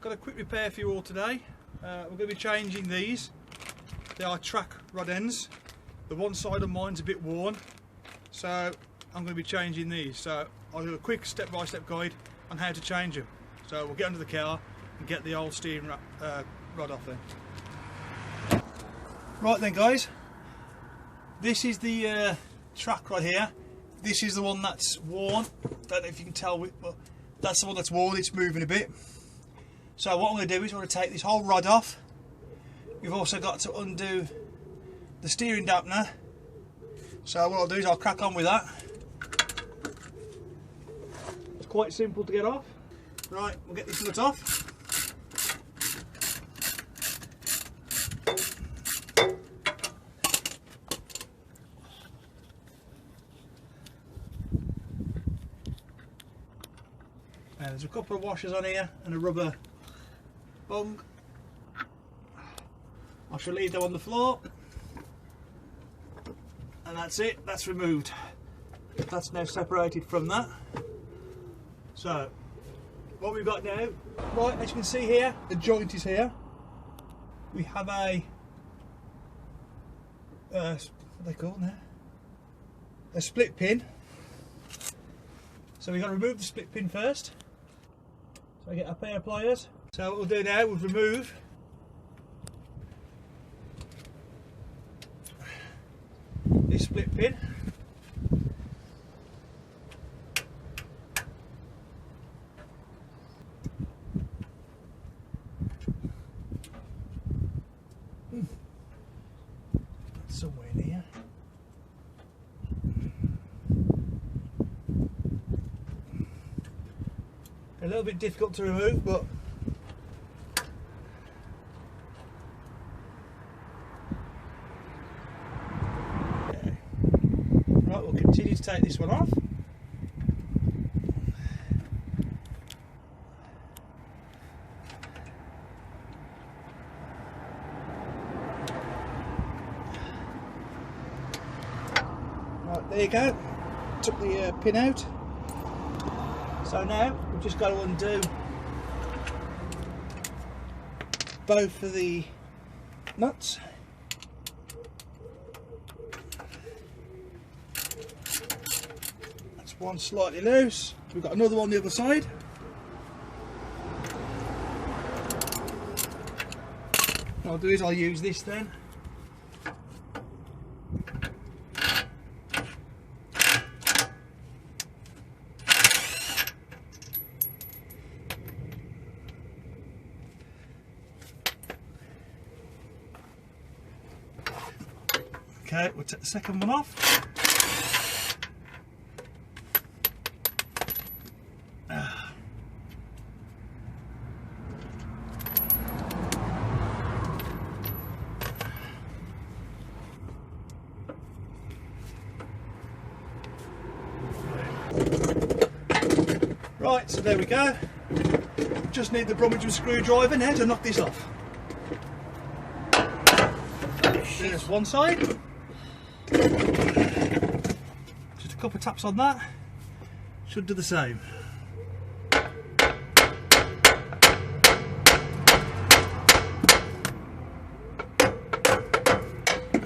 Got a quick repair for you all today. We're going to be changing these. They are track rod ends. The one side of mine's a bit worn, so I'm going to be changing these. So I'll do a quick step-by-step guide on how to change them. So we'll get under the car and get the old steering rod off then. Right then guys, this is the track rod here. This is the one that's worn. Don't know if you can tell, but that's the one that's worn, it's moving a bit. So what I'm going to do is I'm going to take this whole rod off. We've also got to undo the steering dampener. So what I'll do is I'll crack on with that. It's quite simple to get off. Right, we'll get this nut off. There's a couple of washers on here and a rubber bung. I shall leave them on the floor, and that's it, that's removed. That's now separated from that. So what we've got now, right, as you can see here, the joint is here. We have a what are they called now? A split pin. So we've got to remove the split pin first. So I get a pair of pliers. So what we'll do now, we'll remove this split pin. That's somewhere near. A little bit difficult to remove, but right, we'll continue to take this one off. Right, there you go. Took the pin out. So now we've just got to undo both of the nuts. That's one slightly loose. We've got another one on the other side. What I'll do is I'll use this then. Okay, we'll take the second one off. Right, so there we go. Just need the Brummie screwdriver now to knock this off. There's one side. Just a couple of taps on that. Should do the same.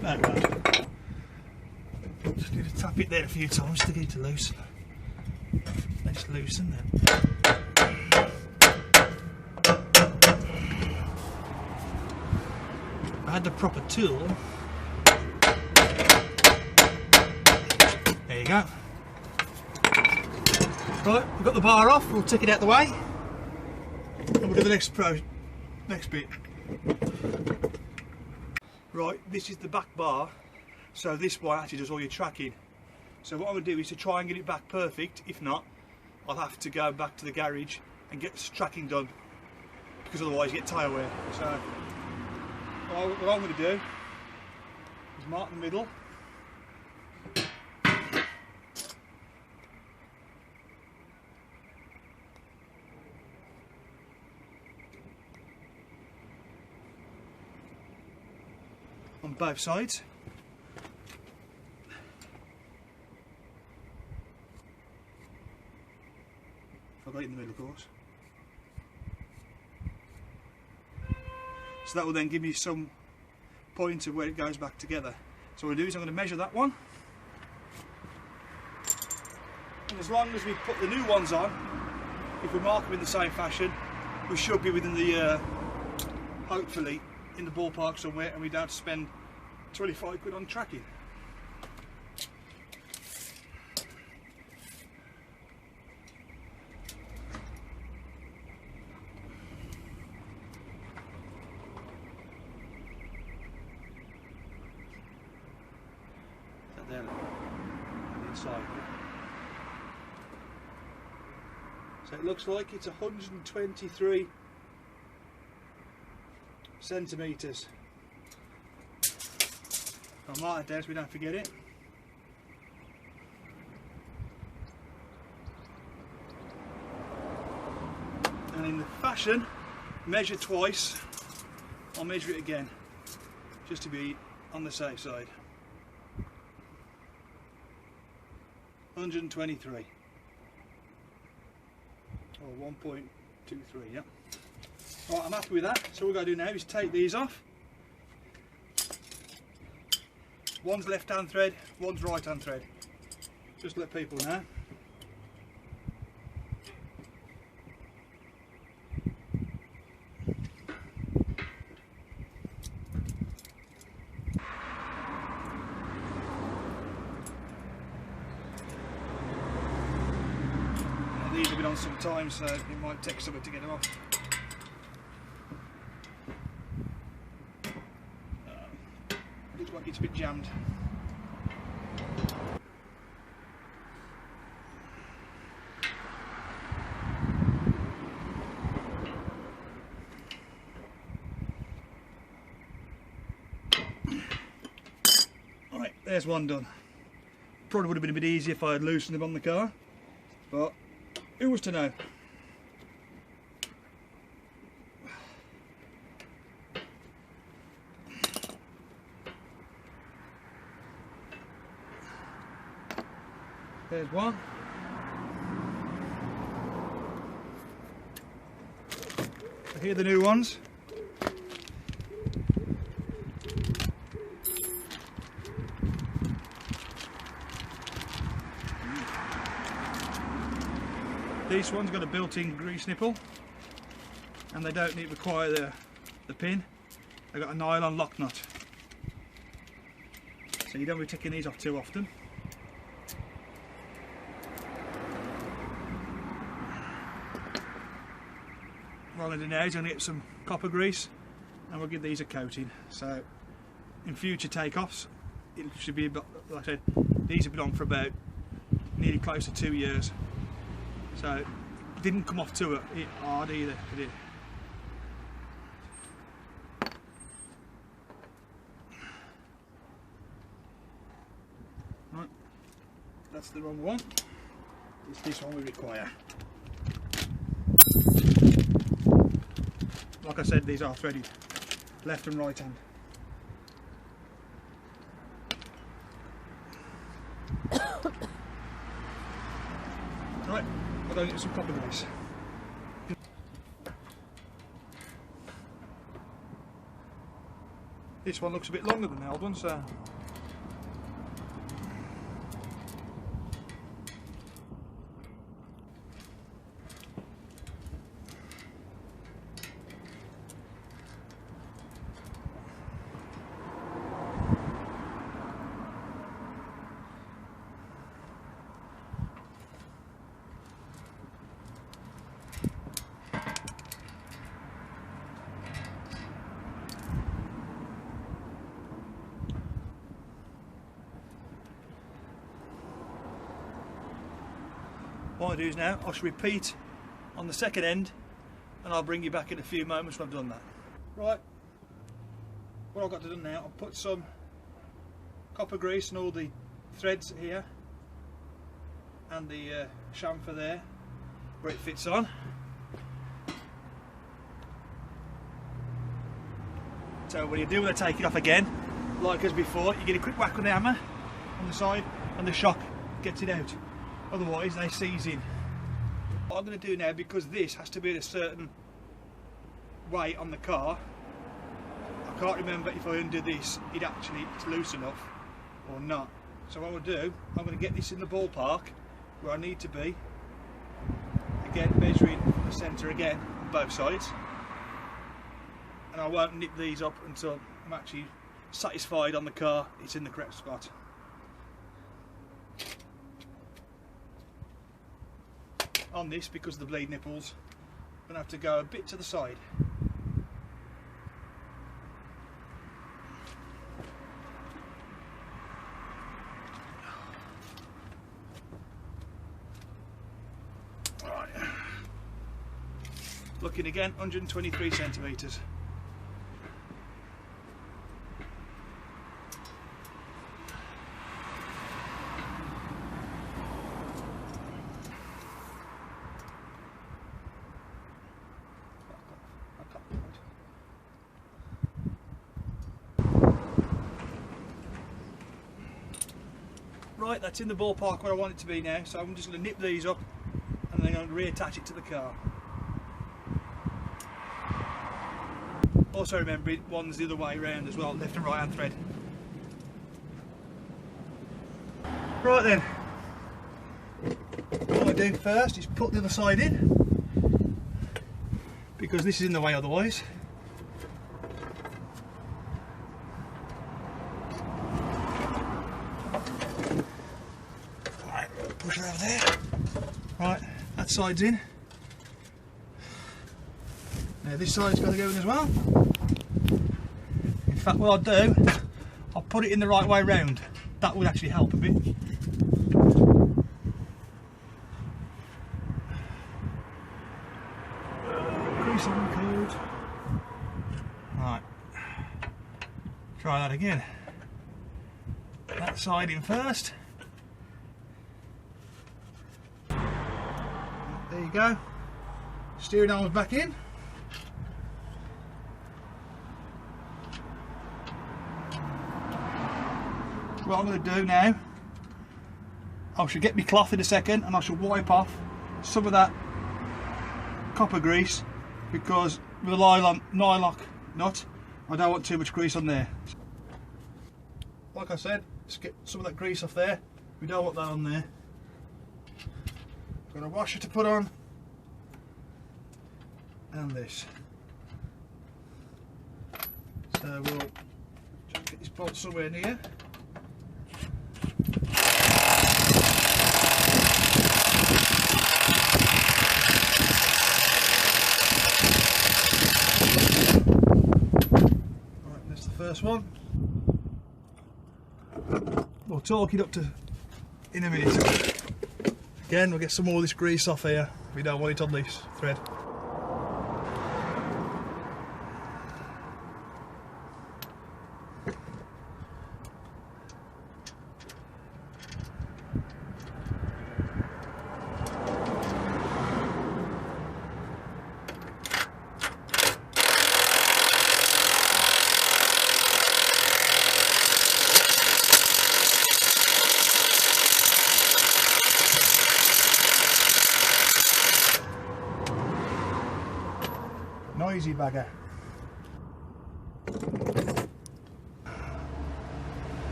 That right. Just need to tap it there a few times to get it to loosen. Let's loosen then. If I had the proper tool. There you go. Right, we've got the bar off, we'll take it out the way and we'll do the next bit. Right, this is the back bar, so this one actually does all your tracking. So what I'm going to do is to try and get it back perfect. If not, I'll have to go back to the garage and get this tracking done, because otherwise you get tyre wear. So what I'm going to do is mark the middle. On both sides. I've got it in the middle, of course. so that will then give me some point of where it goes back together. So what I'll do is I'm going to measure that one, and as long as we put the new ones on, if we mark them in the same fashion, we should be within the hopefully in the ballpark somewhere, and we don't have to spend 25 quid on tracking. There, on the inside. So it looks like it's 123 centimetres. I'll mark it down so we don't forget it. And in the fashion, measure twice, I'll measure it again, just to be on the safe side. 123 or 1.23, yeah. Right, I'm happy with that. So what we're going to do now is take these off. One's left hand thread, one's right hand thread. Just to let people know. These have been on some time, so it might take something to get them off. Looks like it's a bit jammed. Right, there's one done. Probably would have been a bit easier if I had loosened them on the car, but who was to know? There's one. So here are the new ones. This one's got a built-in grease nipple, and they don't require the pin. They've got a nylon lock nut, so you don't be taking these off too often. What I'm going to do now is I'm going to get some copper grease, and we'll give these a coating. So in future takeoffs, it should be about, like I said, these have been on for about nearly close to 2 years. So it didn't come off too hard either, did it? Right, that's the wrong one. It's this one we require. Like I said, these are threaded, left and right hand. Right, I'll go get some copper grease. This one looks a bit longer than the old one, so what I'll do is now I shall repeat on the second end, and I'll bring you back in a few moments when I've done that. Right, what I've got to do now, I'll put some copper grease and all the threads here and the chamfer there where it fits on. So when you do want to take it off again, like as before, you get a quick whack with the hammer on the side and the shock gets it out. Otherwise they seize in. What I'm going to do now, because this has to be at a certain weight on the car, can't remember if I undo this, it's loose enough or not. So what I'll do, I'm going to get this in the ballpark where I need to be. Again, measuring the centre again on both sides. And I won't nip these up until I'm actually satisfied on the car it's in the correct spot. On this, because of the bleed nipples, I'm going to have to go a bit to the side. Right. Looking again, 123 centimetres. Right, that's in the ballpark where I want it to be now, so I'm just going to nip these up and then I'm going to reattach it to the car. Also remember, one's the other way around as well, left and right hand thread. Right then, what I do first is put the other side in, because this is in the way otherwise. Push it over there. Right, that side's in. Now this side's got to go in as well. In fact, what I'll do, I'll put it in the right way round. That would actually help a bit. Grease on the code. Right. Try that again. That side in first. There you go. Steering arms back in. What I'm going to do now, I shall get my cloth in a second and I shall wipe off some of that copper grease, because with a nylon nut I don't want too much grease on there. Like I said, let's get some of that grease off there. We don't want that on there. Got a washer to put on, and this. So we'll just get this bolt somewhere near. Right, that's the first one. We'll torque it up to in a minute. Again, we'll get some more of this grease off here. We don't want it on this thread. Noisy bagger.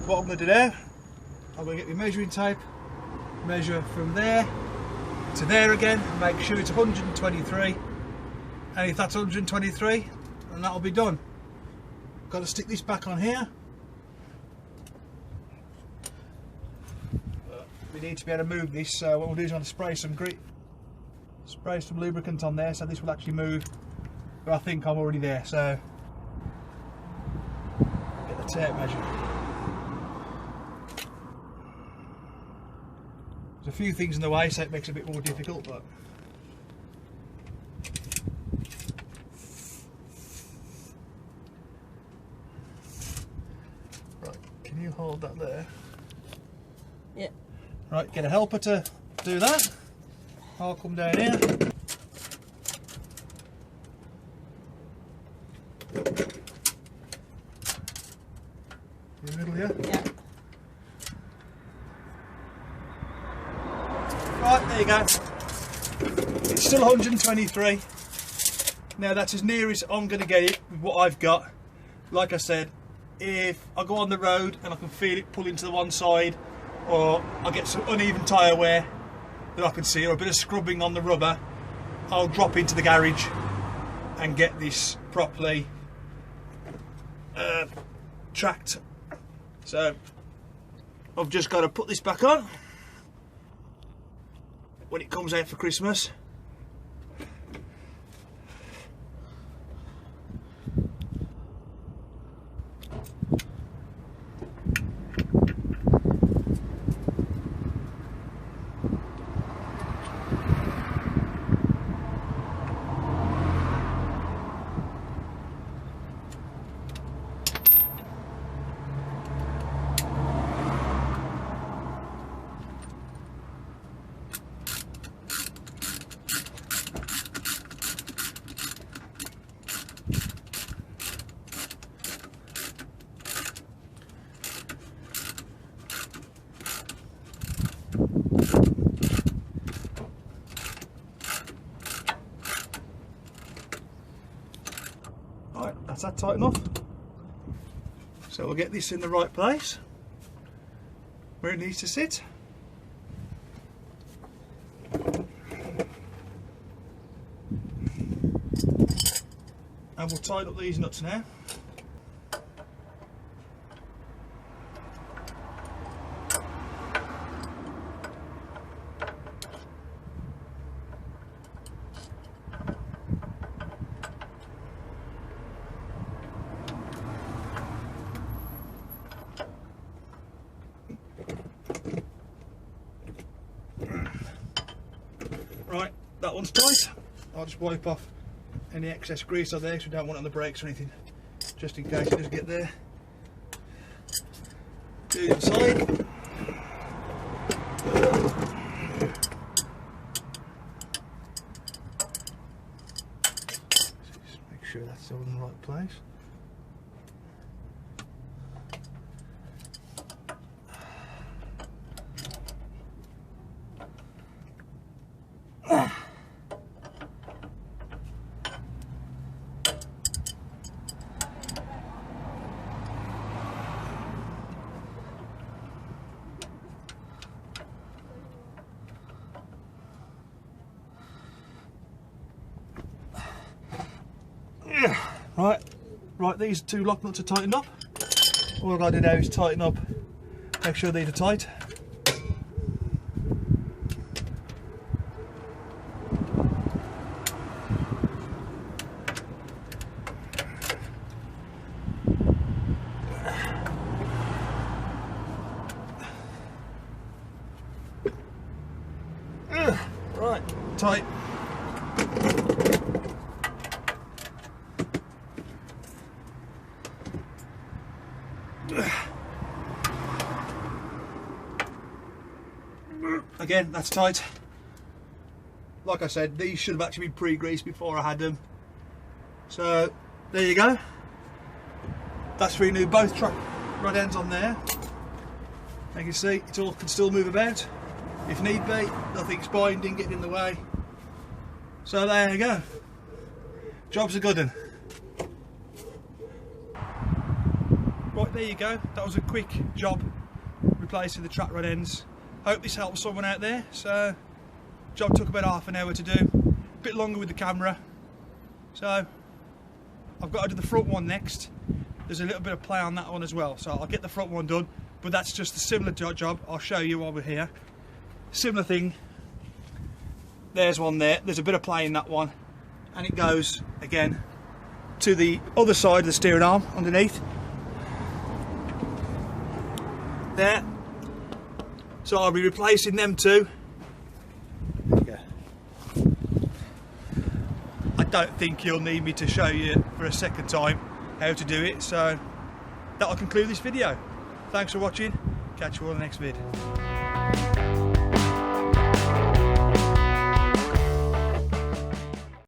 What I'm going to do now, I'm going to get my measuring tape, measure from there to there again, make sure it's 123, and if that's 123, then that'll be done. Got to stick this back on here. We need to be able to move this, so what we'll do is I'm going to spray some lubricant on there so this will actually move, but I think I'm already there, so get the tape measure. There's a few things in the way so it makes it a bit more difficult, but right, can you hold that there? Yeah. Right, get a helper to do that. I'll come down here. In the middle here? Yeah. Right, there you go. It's still 123. Now that's as near as I'm going to get it with what I've got. Like I said, if I go on the road and I can feel it pulling to the one side, or I get some uneven tyre wear that I can see, or a bit of scrubbing on the rubber, I'll drop into the garage and get this properly tracked. So I've just got to put this back on when it comes out for Christmas. Right, that's that tight enough. So we'll get this in the right place where it needs to sit. And we'll tighten up these nuts now. Right, that one's tight. I'll just wipe off any excess grease on there because we don't want it on the brakes or anything, just in case it does get there. Do the inside. Just make sure that's all in the right place. Right, these two lock nuts are tightened up. All I've got to do now is tighten up, make sure these are tight. Right, tight. Again, that's tight. Like I said, these should have actually been pre-greased before I had them. So there you go. That's for new both track rod ends on there. You can see it all can still move about if need be. Nothing's binding, getting in the way. So there you go. Job's a good one. Right, there you go. That was a quick job replacing the track rod ends. Hope this helps someone out there. So job took about half an hour to do, a bit longer with the camera. So I've got to do the front one next. There's a little bit of play on that one as well, so I'll get the front one done, but that's just a similar job. I'll show you while we're here. Similar thing. There's one there. There's a bit of play in that one, and it goes again to the other side of the steering arm underneath there. So I'll be replacing them too. There you go. I don't think you'll need me to show you for a second time how to do it, so that'll conclude this video. Thanks for watching. Catch you all in the next vid.